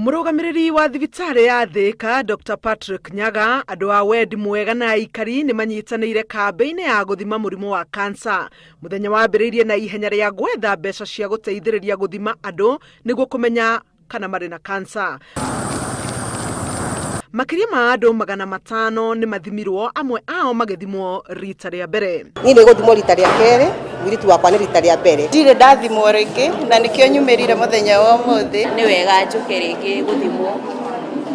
Murugamiriri wa thibitari ya Thika Dr. Patrick Nyaga andu a wendi mwega na aikari ni manyitanĩire kambi-ini ya guthima murimu wa kansa. Muthenya wambĩrĩirie na ihenya rĩa gwetha mbeca cia guteithĩrĩria guthima andu niguo kumenya kana marĩ na kansa. Makiria ma andu 500 ni mathimirwo, amwe ao magithimwo rita rĩa mbere. Ni guthimwo rita rĩa keri, wiritu wakwa ni rita rĩa mbere. Ndire ndathimwo ringi na nikio nyumirire muthenya wa umuthi. Ni wega njuke ringi guthimwo,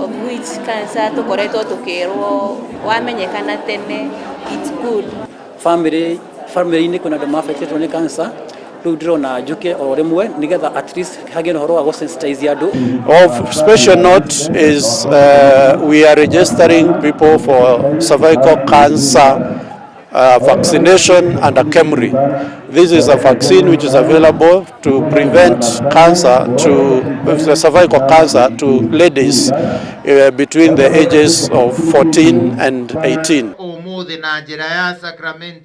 of which cancer tukoretwo tukirwo wamenyekana tene, it's good. Family kuna andu affected ni cancer. Of special note is we are registering people for cervical cancer vaccination under KEMRI. This is a vaccine which is available to prevent cervical cancer to ladies between the ages of 14 and 18.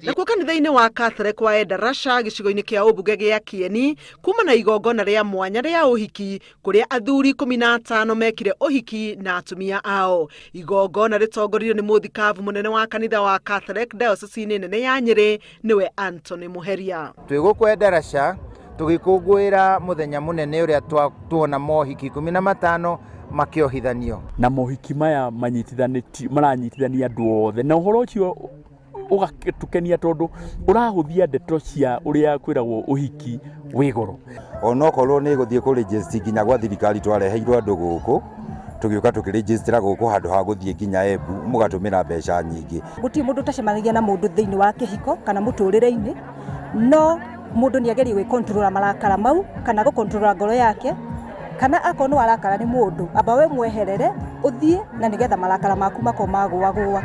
Nakuo kanitha-ini wa Catholic wa Endarasha gicigo-ini kia ubunge gia Kieni kuma na igongona ria mwanya ria uhiki kuria athuri 15 mekire uhiki na atumia ao. Igongona ritongoririo ni muthikavu munene wa kanitha wa Catholic diocese nene ya Nyeri niwe Anthony Muheria. Twiguku Endarasha tugikungwira muthenya munene uria tuona mohiki 15 makiohithanio na mohiki maya maranyitithania andu othe na uhoro ucio ugatukenia tondu urahuthia ndeto cia uria kwiragwo uhiki wigoro onokorwo ni guthie ku register nginya gwa thirikari twareheirwo andu guku tugiuka tukiregister guku handu ha guthie nginya embu mugatumira mbeca nyingi. Guti mundu tacemanagia na mundu thiini wa kihiko kana muturire-ini, no mundu ni agerie control marakara mau kana go control ngoro yake, kana akono arakara ni mundu aba we mweherere uthie na nigetha marakara maku makomagwa.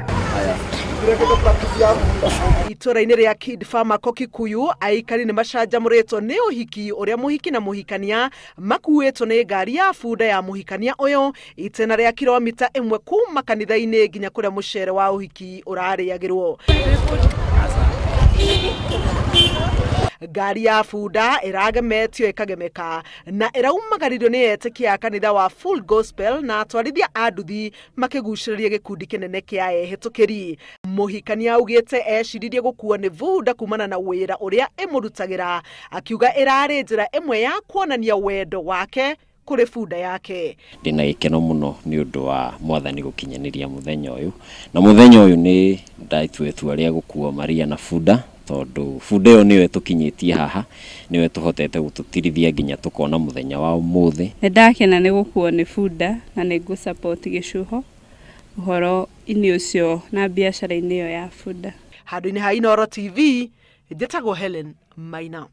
Itura-ini ria Kid Farmer Kikuyu aikari ni macanjamuritwo ni uhiki uria muhiki na muhikania makuitwo ni ngari ya bunda ya muhikania uyu itena ria kilomita 1 kuma kanitha-ini nginya kuria mucere wa uhiki urariagirwo. Ngari ya bunda iragemetio ikagemeka na iraumagaririo ni etĩkia kanitha wa Full Gospel na atwarithia a nduthi makigucĩrĩria gikundi kinene kia ehetũkĩri. Muhikania augĩte eciririe gũkuo ni bunda kumana na wĩra uria imurutagira, akiuga irarĩ njĩra ĩmwe ya kuonania wendo wake kuri bunda yake. Ndina gĩkeno muno ni undu wa mwathani gukinyaniria muthenya uyu, na muthenya uyu ni ndaitua itua ria gũkuo Maria na bunda tondu bunda iyo niwe tukinyitie haha, niwe tuhotete gututirithia nginya tukona muthenya wa umuthi. Ndakena ni gukuo ni bunda na ni gu support gicuho uhoro ini ucio na biacara-ini iyo ya bunda. Handu-ini ha Inooro TV, njĩtagwo Helen Maina.